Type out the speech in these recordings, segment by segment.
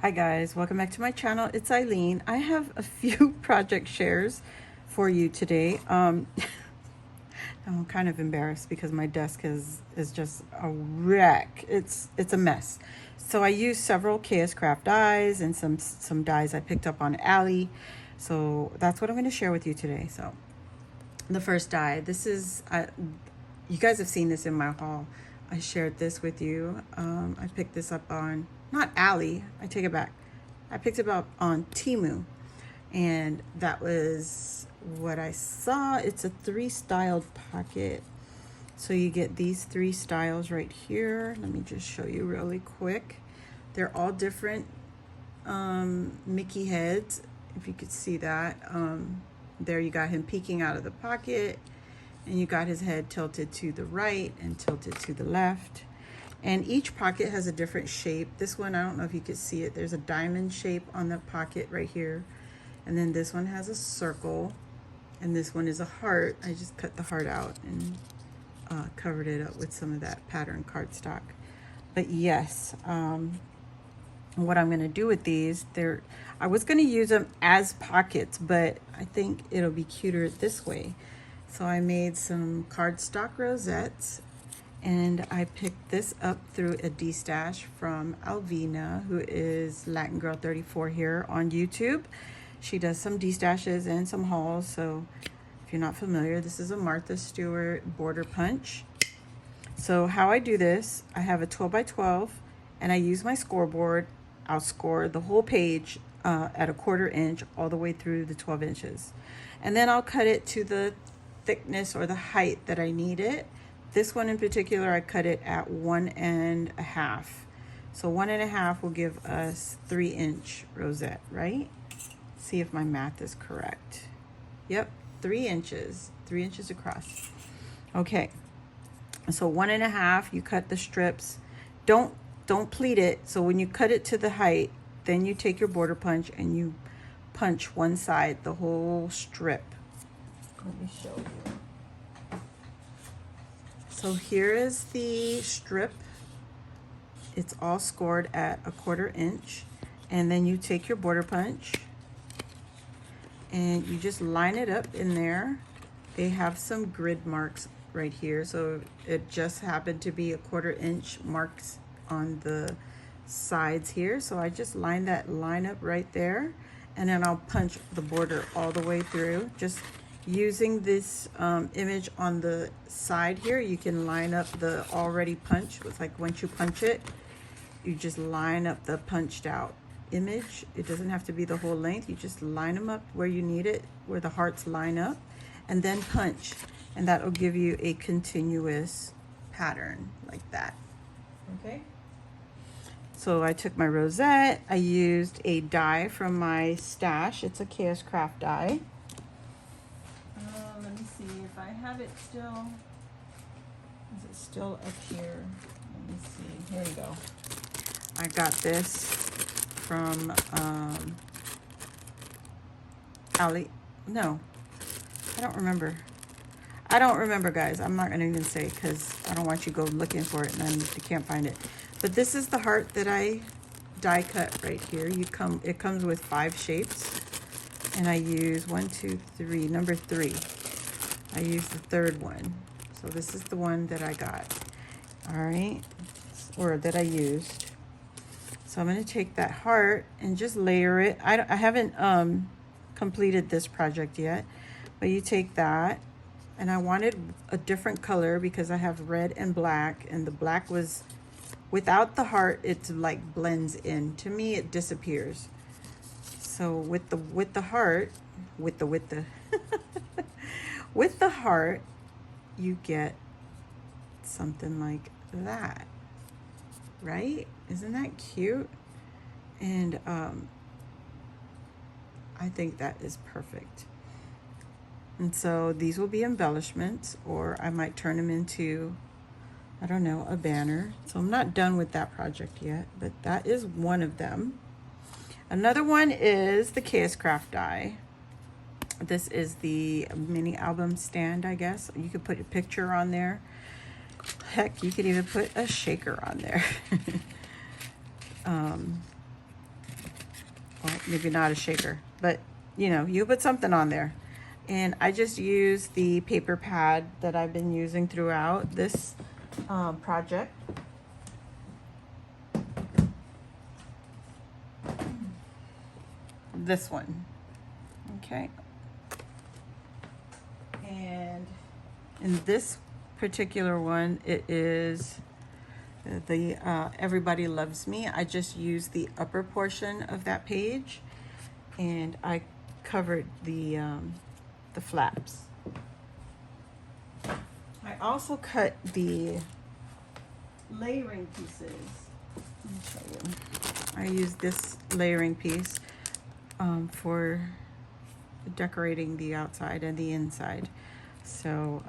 Hi guys, welcome back to my channel. It's Eileen. I have a few project shares for you today. I'm kind of embarrassed because my desk is just a wreck. It's a mess. So I used several KS Craft dies and some dies I picked up on Ally. So that's what I'm going to share with you today. So the first die, this is you guys have seen this in my haul. I shared this with you. I picked this up on not Ally. I take it back. I picked it up on Temu, and that was what I saw. It's a 3-styled pocket. So you get these 3 styles right here. Let me just show you really quick. They're all different Mickey heads, if you could see that. There you got him peeking out of the pocket, and you got his head tilted to the right and tilted to the left. And each pocket has a different shape. This one, I don't know if you could see it. There's a diamond shape on the pocket right here. And then this one has a circle. And this one is a heart. I just cut the heart out and covered it up with some of that pattern cardstock. But yes, what I'm going to do with these, I was going to use them as pockets, but I think it'll be cuter this way. So I made some cardstock rosettes, and I picked this up through a D-stash from Alvina, who is Latin Girl 34 here on YouTube. She does some D-stashes and some hauls. So if you're not familiar, this is a Martha Stewart border punch. So how I do this, I have a 12 by 12, and I use my scoreboard. I'll score the whole page at a 1/4 inch all the way through the 12 inches. And then I'll cut it to the thickness or the height that I need it. This one in particular, I cut it at 1.5. So 1.5 will give us 3-inch rosette, right? See if my math is correct. Yep, 3 inches, 3 inches across. Okay, so 1.5, you cut the strips. Don't pleat it. So when you cut it to the height, then you take your border punch and you punch one side, the whole strip. Let me show you. So here is the strip. It's all scored at a 1/4 inch. And then you take your border punch and you just line it up in there. They have some grid marks right here. So it just happened to be a 1/4 inch marks on the sides here. So I just line that line up right there. And then I'll punch the border all the way through. Just using this image on the side here, you can line up the already punched. It's like once you punch it, you just line up the punched out image. It doesn't have to be the whole length. You just line them up where you need it, where the hearts line up, and then punch. And that will give you a continuous pattern like that. Okay. So I took my rosette. I used a die from my stash. It's a KS Craft die. Let me see if I have it still. Is it still up here? Let me see. Here we go. I got this from Ali. No, I don't remember. I don't remember, guys. I'm not going to even say because I don't want you to go looking for it and then you can't find it. But this is the heart that I die cut right here. It comes with 5 shapes. And I use 1, 2, 3, number 3. I used the 3rd one. So this is the one that I got. All right, or that I used. So I'm going to take that heart and just layer it. I haven't completed this project yet, but you take that, and I wanted a different color because I have red and black, and the black was without the heart. It's like blends in. To me, it disappears. So with the heart, with the with the heart, you get something like that, right? Isn't that cute? And I think that is perfect. And so these will be embellishments, or I might turn them into, I don't know, a banner. So I'm not done with that project yet, but that is one of them. Another one is the KS Craft die. This is the mini album stand, I guess. You could put a picture on there. Heck, you could even put a shaker on there. well, maybe not a shaker, but you know, you put something on there. And I just use the paper pad that I've been using throughout this project. This one, okay. And in this particular one, it is the Everybody Loves Me. I just used the upper portion of that page, and I covered the flaps. I also cut the layering pieces. Let me show you. I used this layering piece for decorating the outside and the inside. So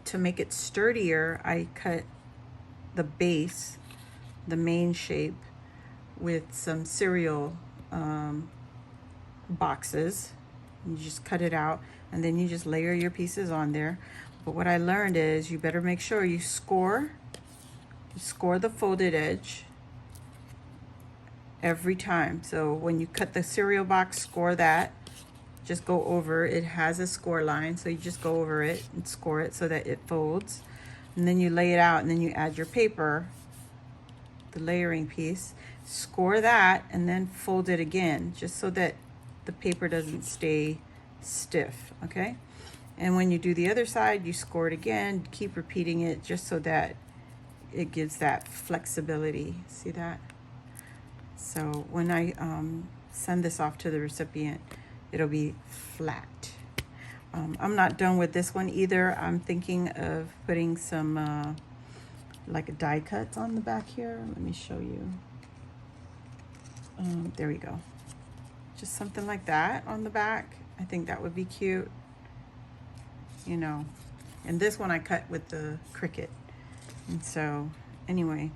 to make it sturdier, I cut the base, the main shape, with some cereal boxes. You just cut it out and then you just layer your pieces on there. But what I learned is you better make sure you score the folded edge every time. So when you cut the cereal box, score that. Just go over. It has a score line, so you just go over it and score it so that it folds. And then you lay it out, and then you add your paper, the layering piece, score that, and then fold it again, just so that the paper doesn't stay stiff, okay? And when you do the other side, you score it again, keep repeating it just so that it gives that flexibility. See that? So when I send this off to the recipient, it'll be flat. I'm not done with this one either. I'm thinking of putting some like die cuts on the back here. Let me show you. There we go. Just something like that on the back. I think that would be cute. You know, and this one I cut with the Cricut. And so anyway,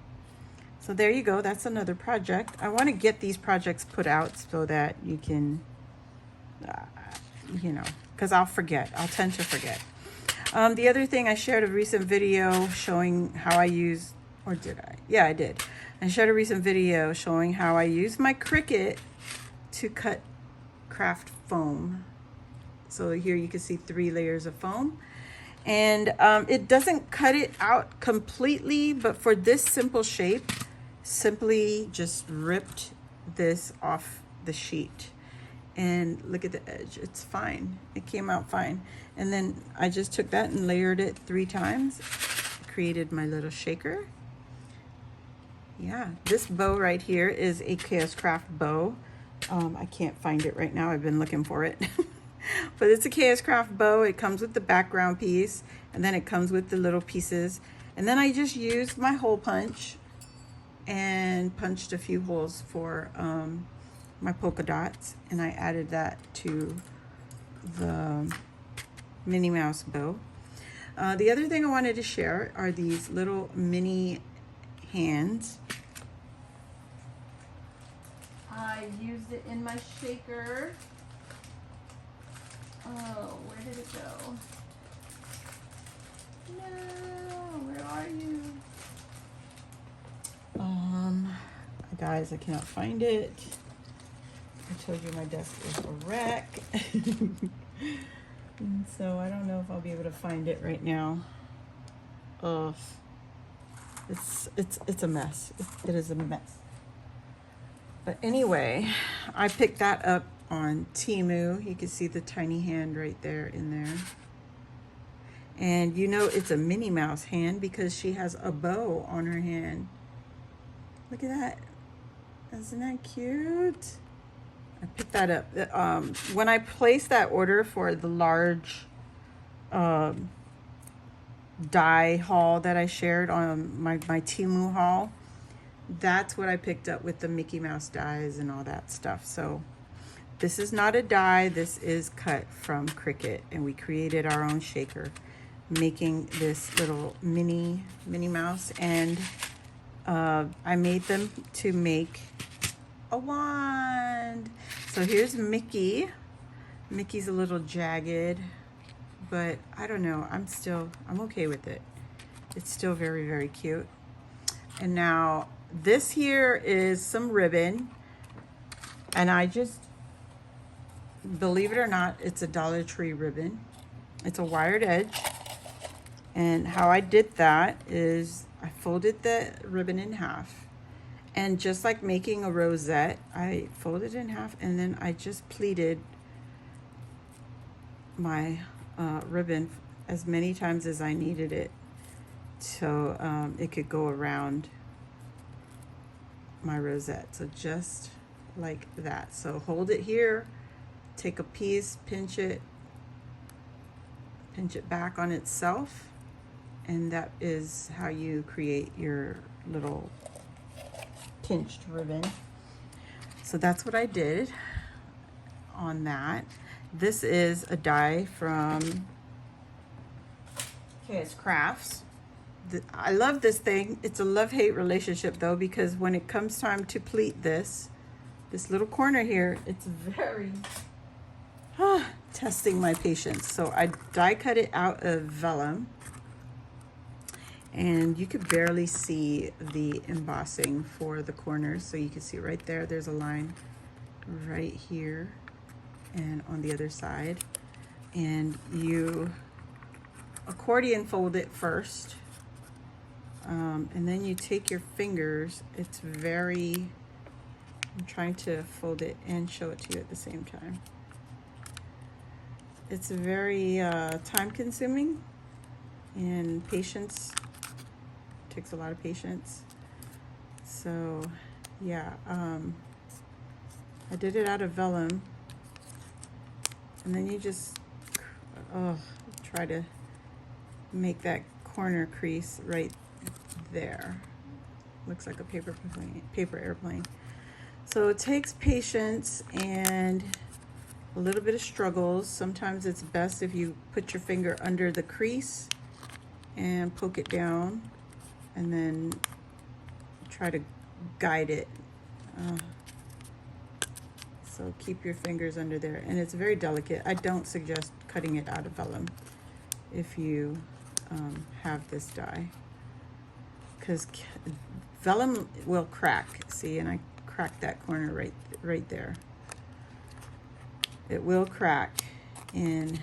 so there you go. That's another project. I want to get these projects put out so that you can, you know, because I'll forget. I'll tend to forget. The other thing, I shared a recent video showing how I use, or did I? Yeah, I did. I shared a recent video showing how I use my Cricut to cut craft foam. So here you can see 3 layers of foam. And it doesn't cut it out completely, but for this simple shape, simply just ripped this off the sheet. And look at the edge, it's fine. It came out fine. And then I just took that and layered it 3 times, created my little shaker. Yeah, this bow right here is a Chaos Craft bow. I can't find it right now, I've been looking for it. But it's a Chaos Craft bow. It comes with the background piece, and then it comes with the little pieces. And then I just used my hole punch and punched a few holes for my polka dots, and I added that to the Minnie Mouse bow. The other thing I wanted to share are these little mini hands. I used it in my shaker. Oh, where did it go? No, where are you? Guys, I cannot find it. I told you my desk is a wreck. And so I don't know if I'll be able to find it right now. It's a mess. It is a mess. But anyway, I picked that up on Temu. You can see the tiny hand right there in there. And you know it's a Minnie Mouse hand because she has a bow on her hand. Look at that. Isn't that cute? I picked that up. When I placed that order for the large die haul that I shared on my Temu haul, that's what I picked up with the Mickey Mouse dies and all that stuff. So this is not a die. This is cut from Cricut, and we created our own shaker, making this little Minnie Mouse. And I made them to make a wand. So here's Mickey. Mickey's a little jagged, but I don't know. I'm okay with it. It's still very, very cute. And now this here is some ribbon. And I just, believe it or not, it's a Dollar Tree ribbon. It's a wired edge. And how I did that is I folded the ribbon in half. And just like making a rosette, I folded it in half and then I just pleated my ribbon as many times as I needed it, so it could go around my rosette. So just like that. So hold it here, take a piece, pinch it back on itself, and that is how you create your little pinched ribbon. So that's what I did on that. This is a die from KS Crafts. I love this thing. It's a love-hate relationship though, because when it comes time to pleat this little corner here, it's very testing my patience. So I die cut it out of vellum, and you could barely see the embossing for the corners. So you can see right there, there's a line right here and on the other side. And you accordion fold it first. And then you take your fingers. It's very, I'm trying to fold it and show it to you at the same time. It's very time consuming, and patience, takes a lot of patience. So yeah, I did it out of vellum, and then you just try to make that corner crease right there. Looks like a paper airplane. So it takes patience and a little bit of struggles. Sometimes it's best if you put your finger under the crease and poke it down, and then try to guide it. So keep your fingers under there, and it's very delicate. I don't suggest cutting it out of vellum if you have this die, because vellum will crack. See, and I cracked that corner right there. It will crack, and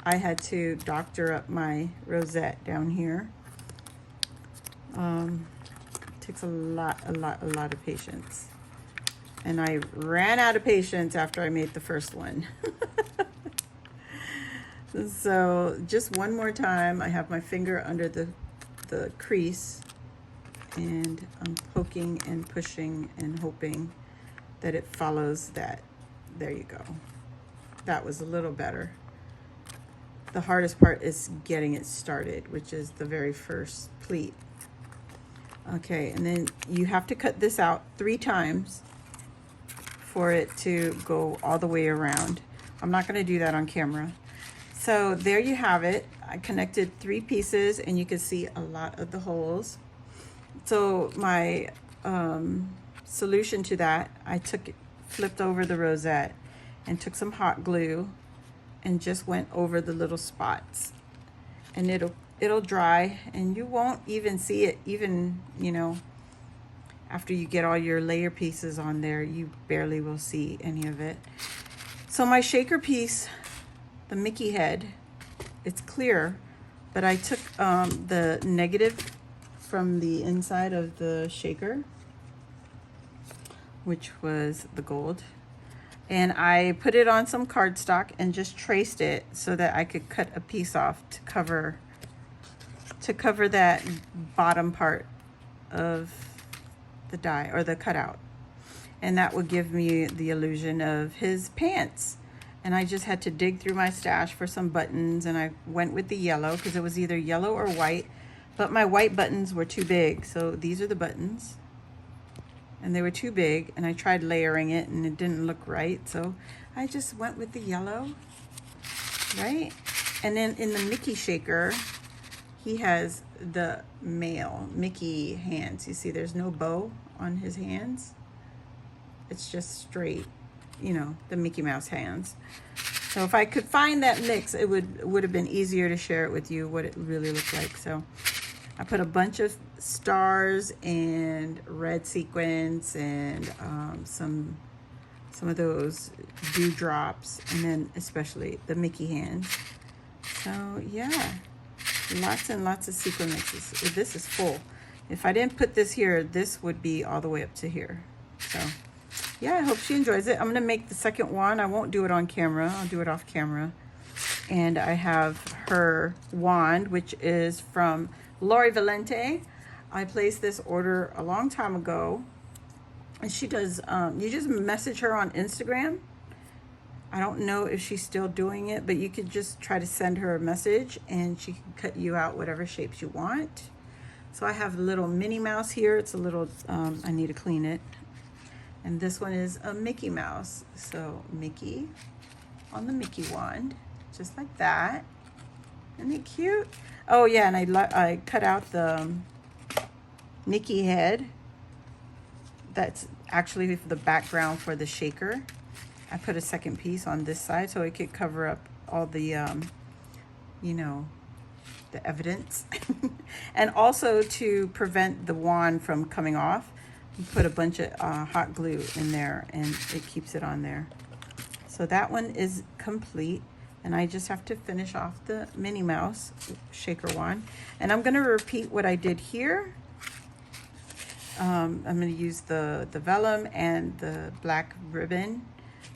I had to doctor up my rosette down here. Takes a lot of patience, and I ran out of patience after I made the first one. So just one more time, I have my finger under the crease, and I'm poking and pushing and hoping that it follows that. There you go. That was a little better. The hardest part is getting it started, which is the very first pleat. Okay, and then you have to cut this out 3 times for it to go all the way around. I'm not going to do that on camera. So there you have it. I connected 3 pieces, and you can see a lot of the holes. So my solution to that, I flipped over the rosette and took some hot glue and just went over the little spots, and it'll dry, and you won't even see it, even, you know, after you get all your layer pieces on there, you barely will see any of it. So my shaker piece, the Mickey head, it's clear, but I took the negative from the inside of the shaker, which was the gold, and I put it on some cardstock and just traced it so that I could cut a piece off to cover that bottom part of the die, or the cutout, and that would give me the illusion of his pants. And I just had to dig through my stash for some buttons, and I went with the yellow because it was either yellow or white, but my white buttons were too big. So these are the buttons, and they were too big, and I tried layering it and it didn't look right. So I just went with the yellow, right? And then in the Mickey shaker, he has the male Mickey hands. You see there's no bow on his hands. It's just straight, you know, the Mickey Mouse hands. So if I could find that mix, it would have been easier to share it with you what it really looked like. So I put a bunch of stars and red sequins and some some of those dewdrops, and then especially the Mickey hands. So yeah, lots and lots of sequin mixes. This is full. If I didn't put this here, this would be all the way up to here. So yeah, I hope she enjoys it. I'm gonna make the second one. I won't do it on camera. I'll do it off camera. And I have her wand, which is from Lori Valente. I placed this order a long time ago. And she does, you just message her on Instagram. I don't know if she's still doing it, but you could just try to send her a message and she can cut you out whatever shapes you want. So I have a little Minnie Mouse here. It's a little, I need to clean it. And this one is a Mickey Mouse. So Mickey on the Mickey wand, just like that. Isn't it cute? Oh yeah, and I cut out the Mickey head. That's actually the background for the shaker. I put a second piece on this side so it could cover up all the, you know, the evidence. And also to prevent the wand from coming off, you put a bunch of hot glue in there and it keeps it on there. So that one is complete. And I just have to finish off the Minnie Mouse shaker wand. And I'm gonna repeat what I did here. I'm going to use the vellum and the black ribbon,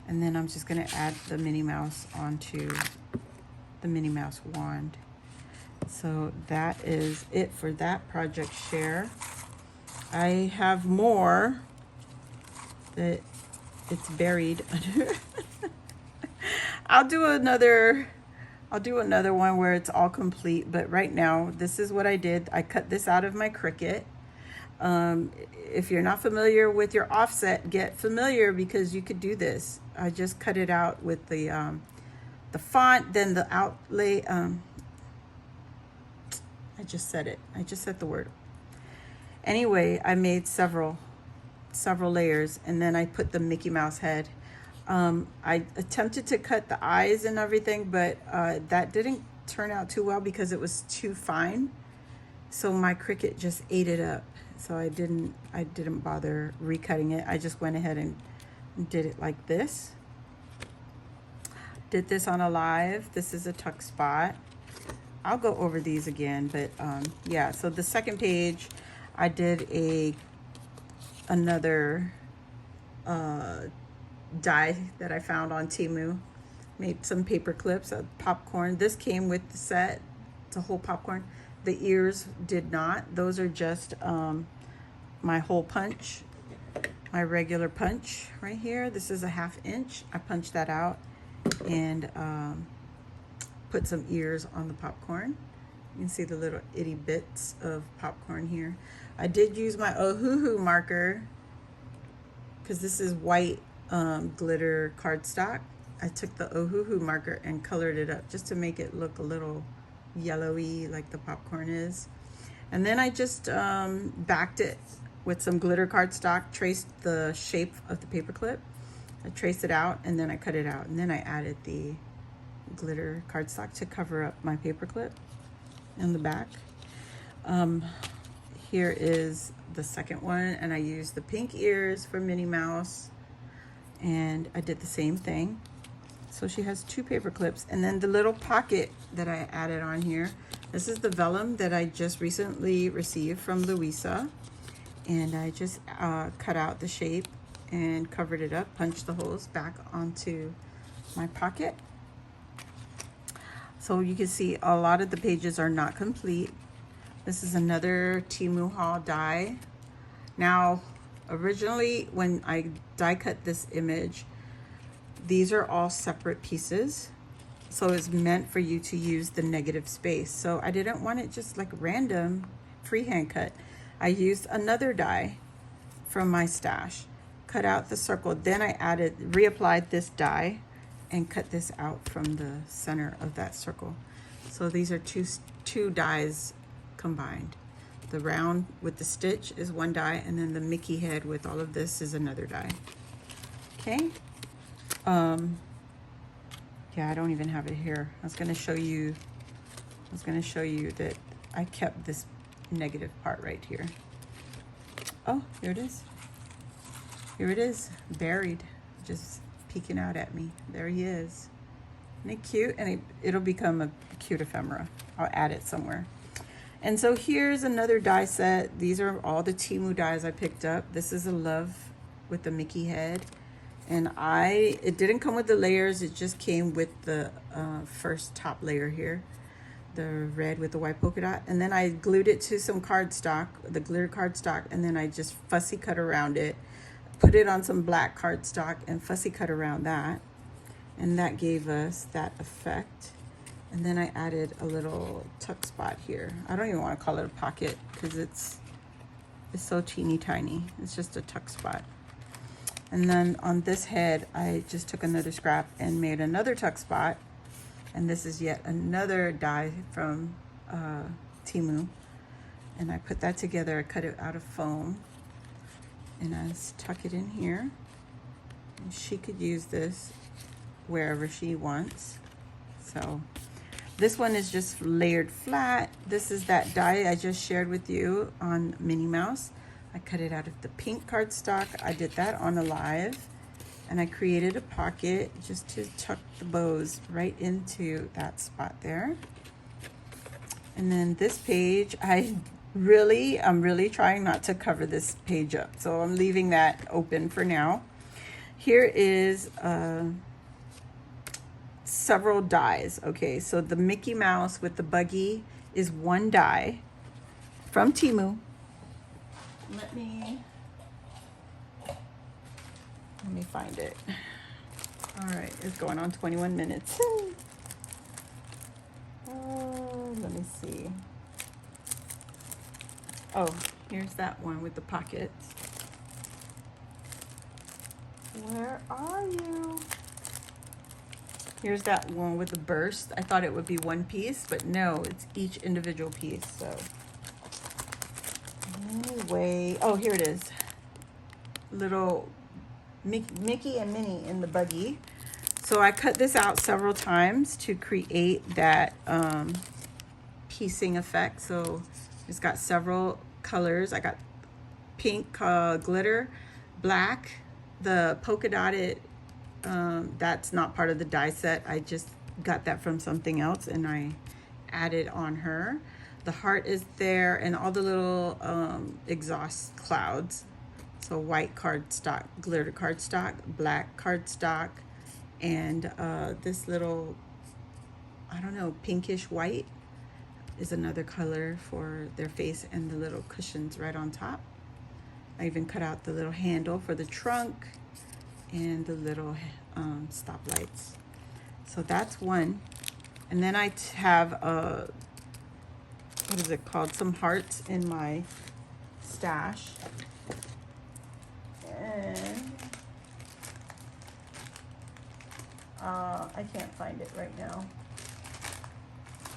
and then I'm just going to add the Minnie Mouse onto the Minnie Mouse wand. So that is it for that project share. I have more that it's buried under. I'll do another one where it's all complete, but right now this is what I did. I cut this out of my Cricut. If you're not familiar with your offset, get familiar because you could do this. I just cut it out with the font, then the outlay. I just said it. I just said the word. Anyway, I made several layers, and then I put the Mickey Mouse head. I attempted to cut the eyes and everything, but that didn't turn out too well because it was too fine. So my Cricut just ate it up. So I didn't bother recutting it. I just went ahead and did it like this. Did this on a live. This is a tuck spot. I'll go over these again, but yeah, so the second page, I did another die that I found on Temu. Made some paper clips of popcorn. This came with the set. It's a whole popcorn. The ears did not. Those are just my hole punch, my regular punch right here. This is a 1/2 inch. I punched that out and put some ears on the popcorn. You can see the little itty bits of popcorn here. I did use my Ohuhu marker because this is white glitter cardstock. I took the Ohuhu marker and colored it up just to make it look a little yellowy like the popcorn is. And then I just backed it with some glitter cardstock, traced the shape of the paper clip. I traced it out and then I cut it out, and then I added the glitter cardstock to cover up my paper clip in the back. Here is the second one, and I used the pink ears for Minnie Mouse, and I did the same thing. So she has 2 paper clips, and then the little pocket that I added on here. This is the vellum that I just recently received from Louisa, and I just cut out the shape and covered it up, punched the holes back onto my pocket. So you can see a lot of the pages are not complete. This is another Temu haul die. Now, originally when I die cut this image, these are all separate pieces. So it's meant for you to use the negative space. So I didn't want it just like random freehand cut. I used another die from my stash, cut out the circle. Then I reapplied this die and cut this out from the center of that circle. So these are two dies combined. The round with the stitch is one die, and then the Mickey head with all of this is another die. Okay. Yeah, I don't even have it here. I was gonna show you that I kept this negative part right here. Oh, here it is. Here it is, buried. just peeking out at me. There he is. Isn't it cute? And it'll become a cute ephemera. I'll add it somewhere. And so here's another die set. These are all the Temu dies I picked up. This is a love with the Mickey head. And it didn't come with the layers. It just came with the first top layer here. The red with the white polka dot. And then I glued it to some cardstock, the glitter cardstock. And then I just fussy cut around it. Put it on some black cardstock and fussy cut around that. And that gave us that effect. And then I added a little tuck spot here. I don't even want to call it a pocket because it's so teeny tiny. It's just a tuck spot. And then on this head, I just took another scrap and made another tuck spot. And this is yet another die from Temu. And I put that together. I cut it out of foam. And I tuck it in here. And she could use this wherever she wants. So this one is just layered flat. This is that die I just shared with you on Minnie Mouse. I cut it out of the pink cardstock. I did that on Alive. And I created a pocket just to tuck the bows right into that spot there. And then this page, I'm really trying not to cover this page up. So I'm leaving that open for now. Here is several dies. Okay, so the Mickey Mouse with the buggy is one die from Temu. Let me find it. All right, it's going on 21 minutes. Let me see. Oh, here's that one with the pockets. Where are you? Here's that one with the burst. I thought it would be one piece, but no, it's each individual piece. So anyway, oh, here it is. Little Mickey and Minnie in the buggy. So I cut this out several times to create that piecing effect. So it's got several colors. I got pink glitter, black, the polka dotted, that's not part of the die set. I just got that from something else and I added on her. The heart is there and all the little exhaust clouds. So white cardstock, glitter cardstock, black cardstock, and this little, I don't know, pinkish white is another color for their face, and the little cushions right on top. I even cut out the little handle for the trunk and the little stoplights. So that's one. And then I have what is it called? Some hearts in my stash. And I can't find it right now.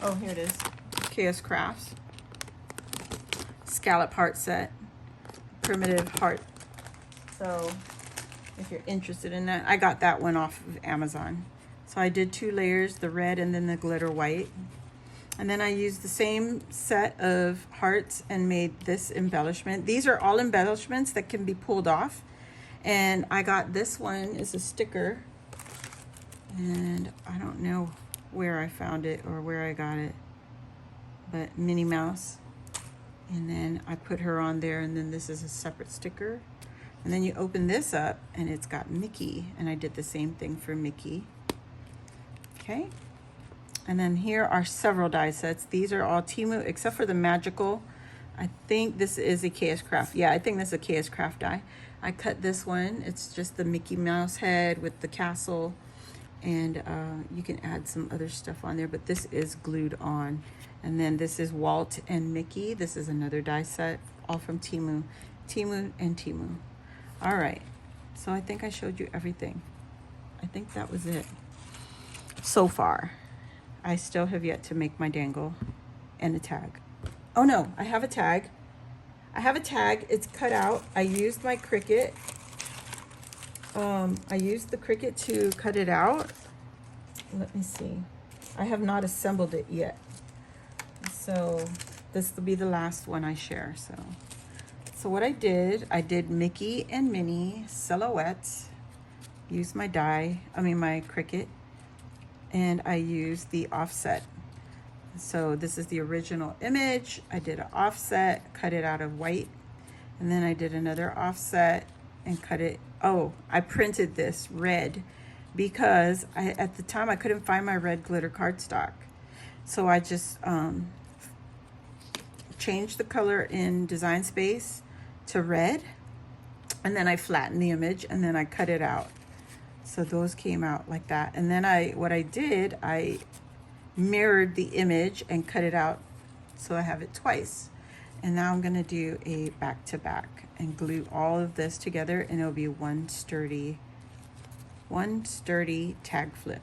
Oh, here it is. KS Crafts. Scallop heart set. Primitive heart. So if you're interested in that, I got that one off of Amazon. So I did 2 layers, the red and then the glitter white. And then I used the same set of hearts and made this embellishment. These are all embellishments that can be pulled off. And I got this one is a sticker. And I don't know where I found it or where I got it. But Minnie Mouse. And then I put her on there, and then this is a separate sticker. And then you open this up and it's got Mickey, and I did the same thing for Mickey. Okay. And then here are several die sets. These are all Temu except for the magical. I think this is a KS Craft. Yeah, I think this is a KS Craft die. I cut this one. It's just the Mickey Mouse head with the castle. And you can add some other stuff on there, but this is glued on. And then this is Walt and Mickey. This is another die set, all from Temu. Temu and Temu. All right, so I think I showed you everything. I think that was it so far. I still have yet to make my dangle and a tag. Oh no, I have a tag. I have a tag, it's cut out. I used my Cricut. I used the Cricut to cut it out. Let me see. I have not assembled it yet. So this will be the last one I share. So what I did Mickey and Minnie silhouettes used my die, my Cricut, and I used the offset. So this is the original image. I did an offset, cut it out of white, and then I did another offset and cut it. Oh, I printed this red because at the time I couldn't find my red glitter cardstock. So I just changed the color in Design Space to red, and then I flattened the image and then I cut it out. So those came out like that. And then what I did, I mirrored the image and cut it out so I have it twice. And now I'm gonna do a back to back and glue all of this together, and it'll be one sturdy tag flip.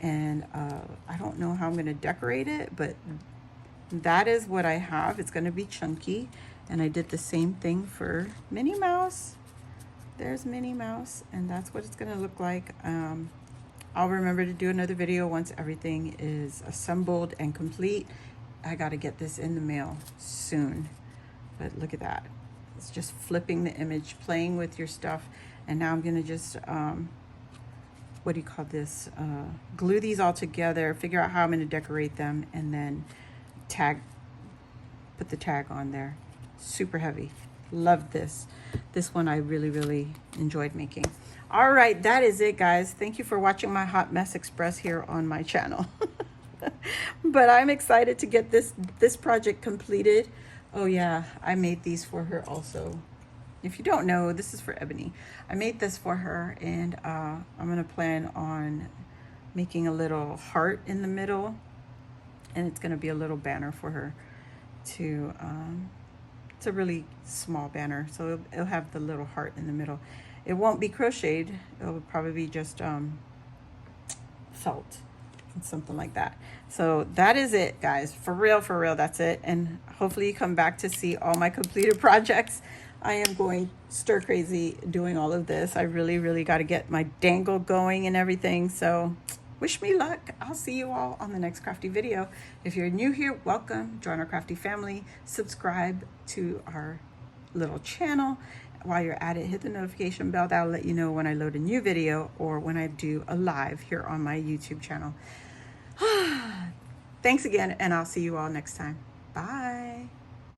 And I don't know how I'm gonna decorate it, but that is what I have. It's gonna be chunky. And I did the same thing for Minnie Mouse. There's Minnie Mouse, and that's what it's gonna look like. I'll remember to do another video once everything is assembled and complete. I gotta get this in the mail soon. But look at that. It's just flipping the image, playing with your stuff. And now I'm gonna just, what do you call this? Glue these all together, figure out how I'm gonna decorate them, and then put the tag on there. Super heavy. Love this. This one I really, really enjoyed making. All right, that is it, guys. Thank you for watching my Hot Mess Express here on my channel. But I'm excited to get this project completed. Oh yeah, I made these for her also. If you don't know, this is for Ebony. I made this for her, and I'm gonna plan on making a little heart in the middle, and it's gonna be a little banner for her to, it's a really small banner, so it'll have the little heart in the middle. It won't be crocheted. It'll probably be just felt and something like that. So that is it, guys. For real, that's it. And hopefully you come back to see all my completed projects. I am going stir crazy doing all of this. I really, really got to get my dangle going and everything. So wish me luck. I'll see you all on the next crafty video. If you're new here, welcome. Join our crafty family. Subscribe to our little channel. While you're at it, hit the notification bell. That'll let you know when I load a new video or when I do a live here on my YouTube channel. Thanks again, and I'll see you all next time. Bye.